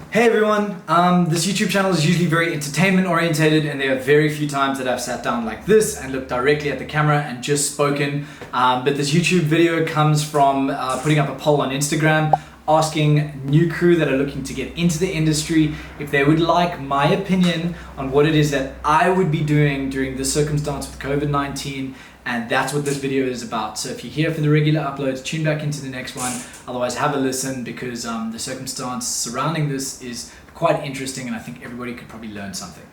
Hey everyone, this YouTube channel is usually very entertainment orientated, and there are very few times that I've sat down like this and looked directly at the camera and just spoken. But this YouTube video comes from putting up a poll on Instagram asking new crew that are looking to get into the industry if they would like my opinion on what it is that I would be doing during this circumstance with COVID-19. And that's what this video is about. So if you're here for the regular uploads, tune back into the next one. Otherwise, have a listen, because the circumstance surrounding this is quite interesting, and I think everybody could probably learn something.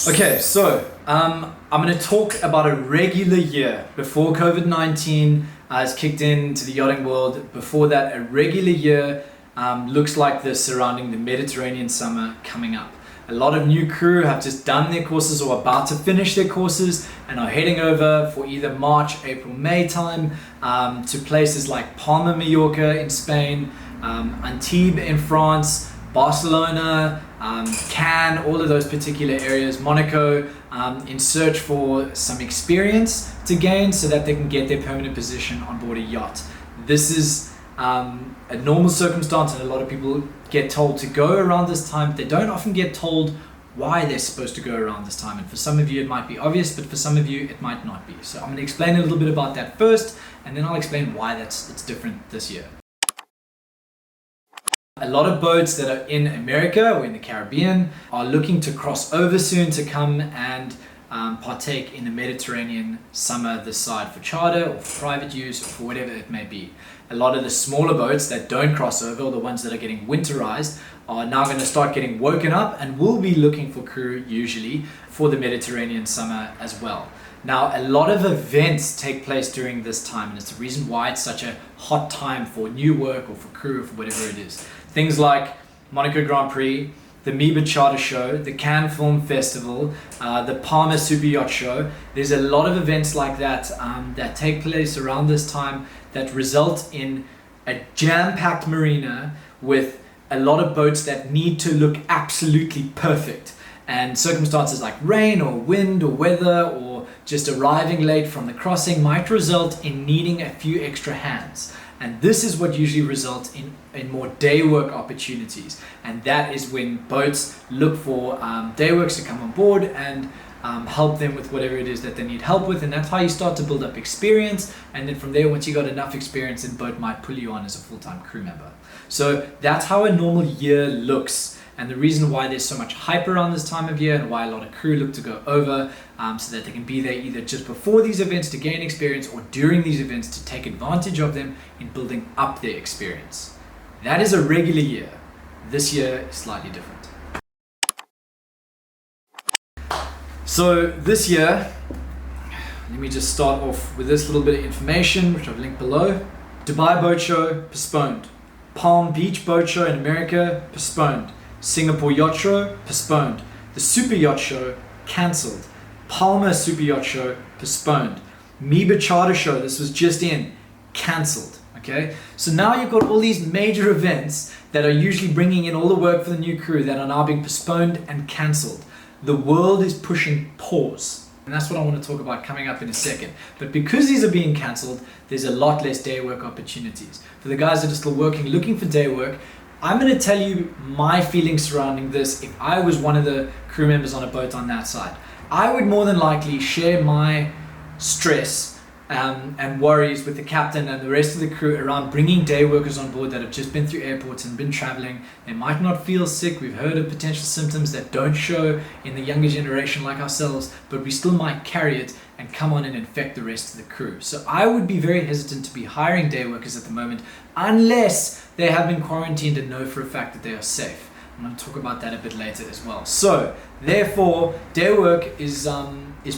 Okay, so I'm going to talk about a regular year before COVID-19 has kicked into the yachting world. Before that, a regular year looks like this surrounding the Mediterranean summer coming up. A lot of new crew have just done their courses or about to finish their courses and are heading over for either March, April, May time to places like Palma, Mallorca in Spain, Antibes in France, Barcelona, Cannes, all of those particular areas, Monaco, in search for some experience to gain so that they can get their permanent position on board a yacht. This is a normal circumstance, and a lot of people get told to go around this time. They don't often get told why they're supposed to go around this time, and for some of you it might be obvious, but for some of you it might not be. So I'm going to explain a little bit about that first, and then I'll explain why it's different this year. A lot of boats that are in America or in the Caribbean are looking to cross over soon to come and partake in the Mediterranean summer this side for charter or for private use or for whatever it may be. A lot of the smaller boats that don't cross over, or the ones that are getting winterized, are now going to start getting woken up and will be looking for crew usually for the Mediterranean summer as well. Now, a lot of events take place during this time, and it's the reason why it's such a hot time for new work or for crew or for whatever it is. Things like Monaco Grand Prix, the Miba Charter Show, the Cannes Film Festival, the Palma Super Yacht Show. There's a lot of events like that that take place around this time that result in a jam-packed marina with a lot of boats that need to look absolutely perfect. And circumstances like rain or wind or weather or just arriving late from the crossing might result in needing a few extra hands. And this is what usually results in more day work opportunities. And that is when boats look for day works to come on board and help them with whatever it is that they need help with. And that's how you start to build up experience. And then from there, once you got enough experience, then boat might pull you on as a full-time crew member. So that's how a normal year looks. And the reason why there's so much hype around this time of year, and why a lot of crew look to go over so that they can be there either just before these events to gain experience or during these events to take advantage of them in building up their experience. That is a regular year. This year is slightly different. So this year, let me just start off with this little bit of information, which I've linked below. Dubai Boat Show, postponed. Palm Beach Boat Show in America, postponed. Singapore Yacht Show, postponed. The Super Yacht Show, cancelled. Palma Super Yacht Show, postponed. Miba Charter Show, this was just in, cancelled. Okay, so now you've got all these major events that are usually bringing in all the work for the new crew that are now being postponed and cancelled. The world is pushing pause. And that's what I want to talk about coming up in a second. But because these are being cancelled, there's a lot less day work opportunities. For the guys that are still working, looking for day work, I'm going to tell you my feelings surrounding this. If I was one of the crew members on a boat on that side, I would more than likely share my stress and worries with the captain and the rest of the crew around bringing day workers on board that have just been through airports and been traveling. They might not feel sick. We've heard of potential symptoms that don't show in the younger generation like ourselves, but we still might carry it and come on and infect the rest of the crew. So I would be very hesitant to be hiring day workers at the moment unless they have been quarantined and know for a fact that they are safe. I'm going to talk about that a bit later as well. So therefore, day work is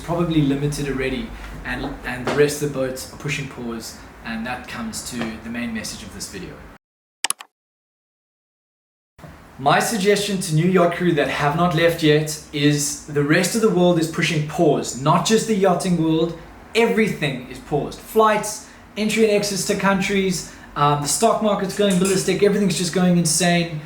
probably limited already, and the rest of the boats are pushing pause, and that comes to the main message of this video. My suggestion to new yacht crew that have not left yet is the rest of the world is pushing pause, not just the yachting world, everything is paused. Flights, entry and exits to countries, the stock market's going ballistic, everything's just going insane.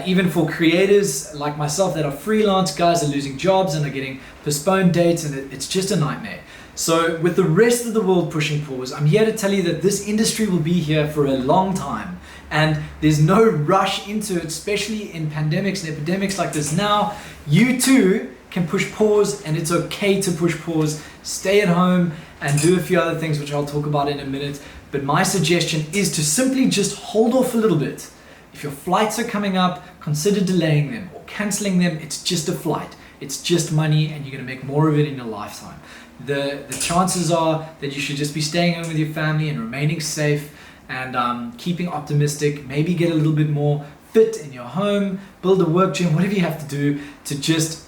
Even for creators like myself that are freelance, guys are losing jobs and are getting postponed dates, and it's just a nightmare. So with the rest of the world pushing pause, I'm here to tell you that this industry will be here for a long time, and there's no rush into it, especially in pandemics and epidemics like this now. You too can push pause, and it's okay to push pause, stay at home and do a few other things which I'll talk about in a minute. But my suggestion is to simply just hold off a little bit. If your flights are coming up, consider delaying them or canceling them. It's just a flight. It's just money, and you're going to make more of it in your lifetime. The chances are that you should just be staying home with your family and remaining safe and keeping optimistic. Maybe get a little bit more fit in your home, build a work gym, whatever you have to do to just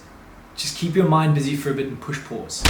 keep your mind busy for a bit and push pause.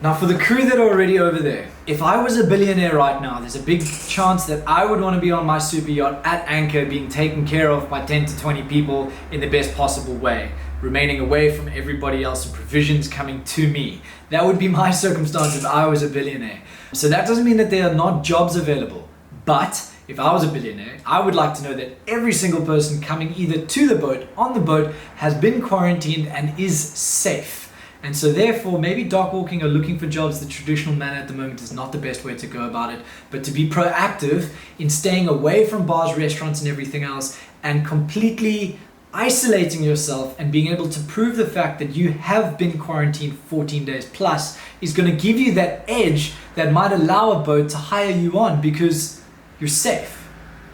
Now for the crew that are already over there, if I was a billionaire right now, there's a big chance that I would want to be on my super yacht at anchor, being taken care of by 10 to 20 people in the best possible way, remaining away from everybody else and provisions coming to me. That would be my circumstance if I was a billionaire. So that doesn't mean that there are not jobs available, but if I was a billionaire, I would like to know that every single person coming either to the boat, on the boat, has been quarantined and is safe. And so therefore, maybe dock walking or looking for jobs the traditional manner at the moment is not the best way to go about it, but to be proactive in staying away from bars, restaurants and everything else, and completely isolating yourself and being able to prove the fact that you have been quarantined 14 days plus is going to give you that edge that might allow a boat to hire you on because you're safe.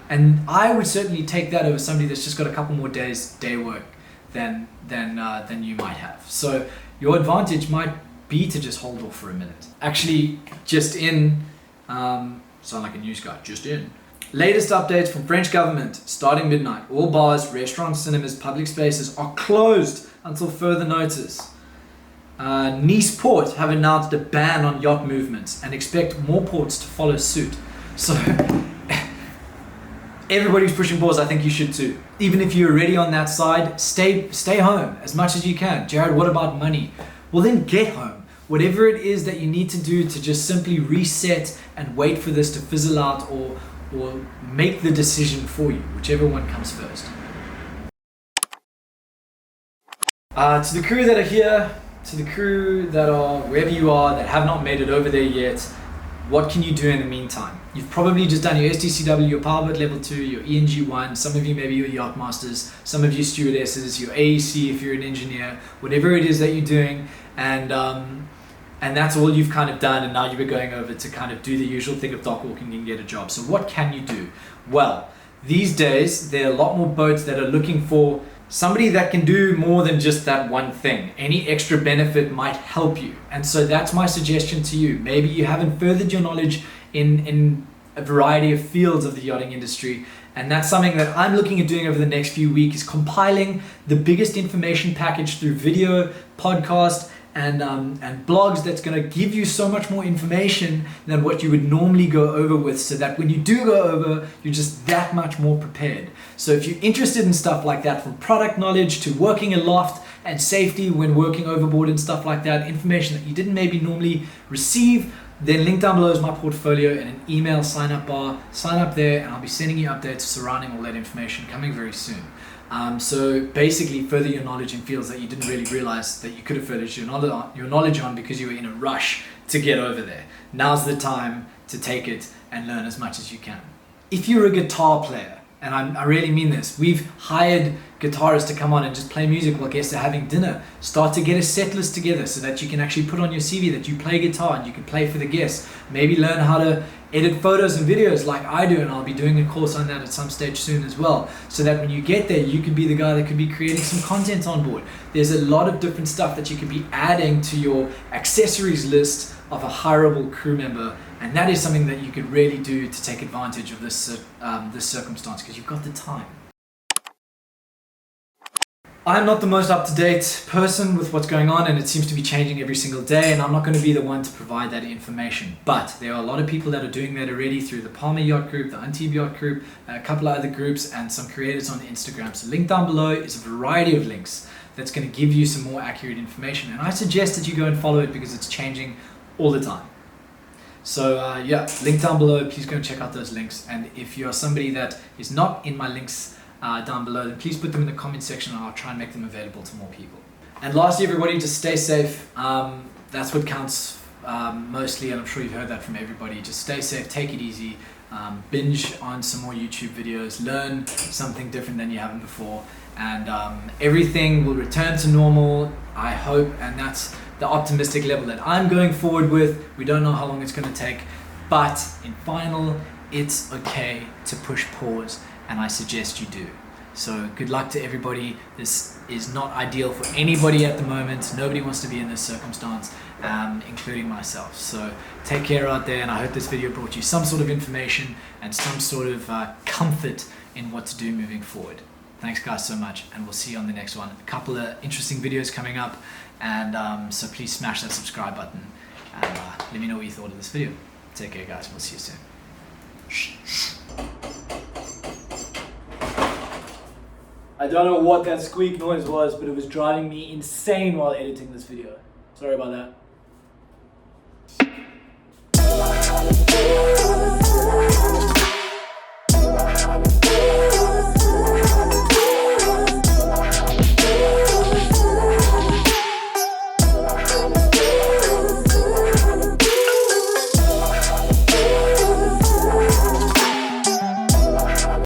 And I would certainly take that over somebody that's just got a couple more days day work than you might have. So your advantage might be to just hold off for a minute. Actually, just in, sound like a news guy, just in. Latest updates from French government, starting midnight. All bars, restaurants, cinemas, public spaces are closed until further notice. Nice Port have announced a ban on yacht movements and expect more ports to follow suit. So everybody's pushing pause. I think you should too. Even if you're already on that side, stay home as much as you can. Jared, what about money? Well, then get home. Whatever it is that you need to do to just simply reset and wait for this to fizzle out or make the decision for you, whichever one comes first. To the crew that are here, to the crew that are wherever you are that have not made it over there yet, what can you do in the meantime? You've probably just done your STCW, your powerboat level 2, your ENG1, some of you maybe your yacht masters, some of you stewardesses, your AEC if you're an engineer, whatever it is that you're doing, and that's all you've kind of done, and now you're going over to kind of do the usual thing of dock walking and get a job. So what can you do? Well, these days there are a lot more boats that are looking for somebody that can do more than just that one thing. Any extra benefit might help you. And so that's my suggestion to you. Maybe you haven't furthered your knowledge in a variety of fields of the yachting industry. And that's something that I'm looking at doing over the next few weeks, is compiling the biggest information package through video, podcast, and blogs that's going to give you so much more information than what you would normally go over with, so that when you do go over, you're just that much more prepared. So if you're interested in stuff like that, from product knowledge to working aloft and safety when working overboard and stuff like that, information that you didn't maybe normally receive, then link down below is my portfolio and an email sign up bar. Sign up there and I'll be sending you updates surrounding all that information coming very soon. So basically further your knowledge in fields that you didn't really realize that you could have furthered your knowledge on because you were in a rush to get over there. Now's the time to take it and learn as much as you can. If you're a guitar player, and I really mean this, we've hired guitarists to come on and just play music while guests are having dinner. Start to get a set list together so that you can actually put on your CV that you play guitar and you can play for the guests. Maybe learn how to edit photos and videos like I do, and I'll be doing a course on that at some stage soon as well, so that when you get there you could be the guy that could be creating some content on board. There's a lot of different stuff that you could be adding to your accessories list of a hireable crew member, and that is something that you could really do to take advantage of this circumstance, because you've got the time. I'm not the most up-to-date person with what's going on, and it seems to be changing every single day, and I'm not going to be the one to provide that information. But there are a lot of people that are doing that already through the Palmer Yacht Group, the ANTIBES Yacht Group, a couple of other groups, and some creators on Instagram. So link down below is a variety of links that's going to give you some more accurate information. And I suggest that you go and follow it because it's changing all the time. So yeah, link down below. Please go and check out those links. And if you're somebody that is not in my links down below, then please put them in the comment section and I'll try and make them available to more people. And lastly, everybody, just stay safe. That's what counts mostly, and I'm sure you've heard that from everybody. Just stay safe, take it easy, binge on some more YouTube videos, learn something different than you haven't before, and everything will return to normal, I hope, and that's the optimistic level that I'm going forward with. We don't know how long it's going to take, but in final, it's okay to push pause, and I suggest you do. So good luck to everybody. This is not ideal for anybody at the moment. Nobody wants to be in this circumstance, including myself. So take care out there, and I hope this video brought you some sort of information and some sort of comfort in what to do moving forward. Thanks guys so much, and we'll see you on the next one. A couple of interesting videos coming up, and so please smash that subscribe button and let me know what you thought of this video. Take care guys, we'll see you soon. I don't know what that squeak noise was, but it was driving me insane while editing this video. Sorry about that.